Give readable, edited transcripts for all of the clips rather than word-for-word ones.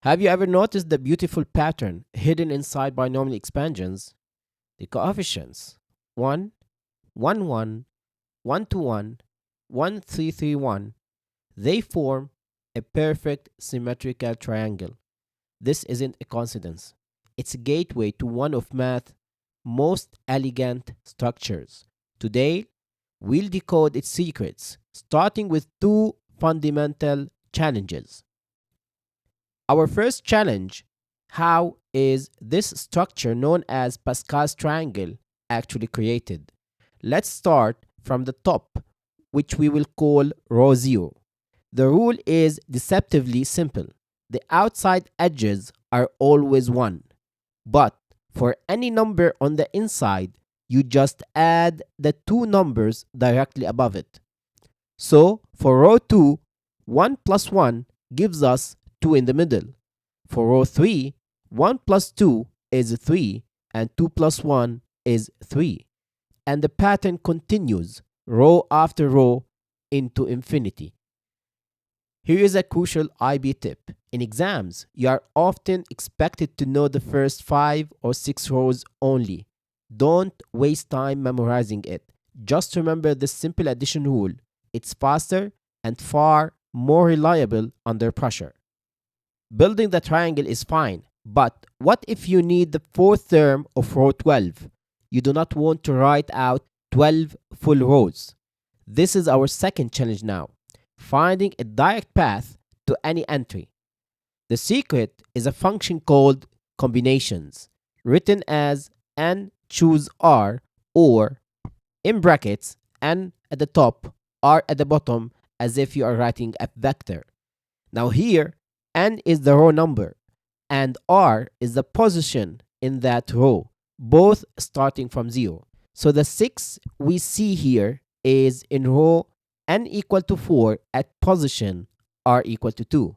Have you ever noticed the beautiful pattern hidden inside binomial expansions? The coefficients 1, 1, 1, 1 to 1, 1, 3, 3, 1, they form a perfect symmetrical triangle. This isn't a coincidence. It's a gateway to one of math's most elegant structures. Today, we'll decode its secrets, starting with two fundamental challenges. Our first challenge: how is this structure known as Pascal's triangle actually created? Let's start from the top, which we will call row 0. The rule is deceptively simple. The outside edges are always 1, but for any number on the inside, you just add the two numbers directly above it. So for row 2, 1 plus 1 gives us 2 in the middle. For row 3, 1 plus 2 is 3 and 2 plus 1 is 3. And the pattern continues row after row into infinity. Here is a crucial IB tip. In exams, you are often expected to know the first 5 or 6 rows only. Don't waste time memorizing it. Just remember this simple addition rule. It's faster and far more reliable under pressure. Building the triangle is fine, but what if you need the fourth term of row 12? You do not want to write out 12 full rows. This is our second challenge now: finding a direct path to any entry. The secret is a function called combinations, written as n choose r, or in brackets n at the top, r at the bottom, as if you are writing a vector. Now here, n is the row number and r is the position in that row, both starting from 0. So the 6 we see here is in row n equal to 4 at position r equal to 2.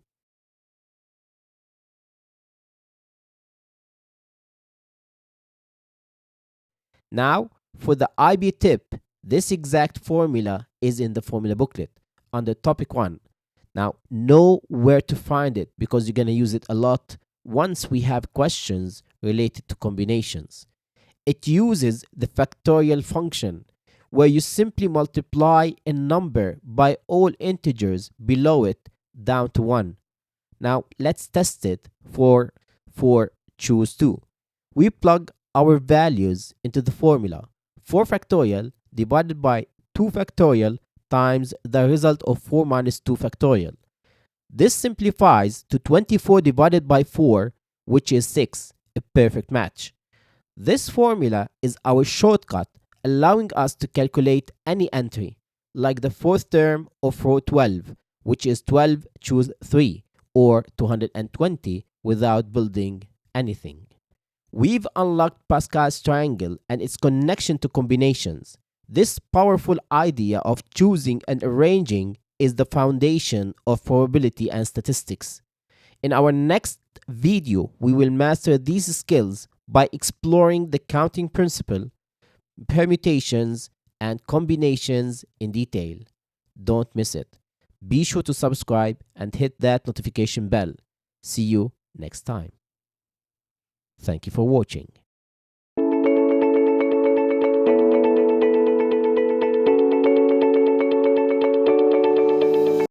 Now, for the IB tip, this exact formula is in the formula booklet under topic 1. Now, know where to find it because you're going to use it a lot once we have questions related to combinations. It uses the factorial function, where you simply multiply a number by all integers below it down to 1. Now, let's test it for choose 2. We plug our values into the formula. 4 factorial divided by 2 factorial times the result of 4 minus 2 factorial. This simplifies to 24 divided by 4, which is 6, a perfect match. This formula is our shortcut, allowing us to calculate any entry, like the fourth term of row 12, which is 12 choose 3, or 220, without building anything. We've unlocked Pascal's triangle and its connection to combinations. This powerful idea of choosing and arranging is the foundation of probability and statistics. In our next video, we will master these skills by exploring the counting principle, permutations, and combinations in detail. Don't miss it. Be sure to subscribe and hit that notification bell. See you next time. Thank you for watching.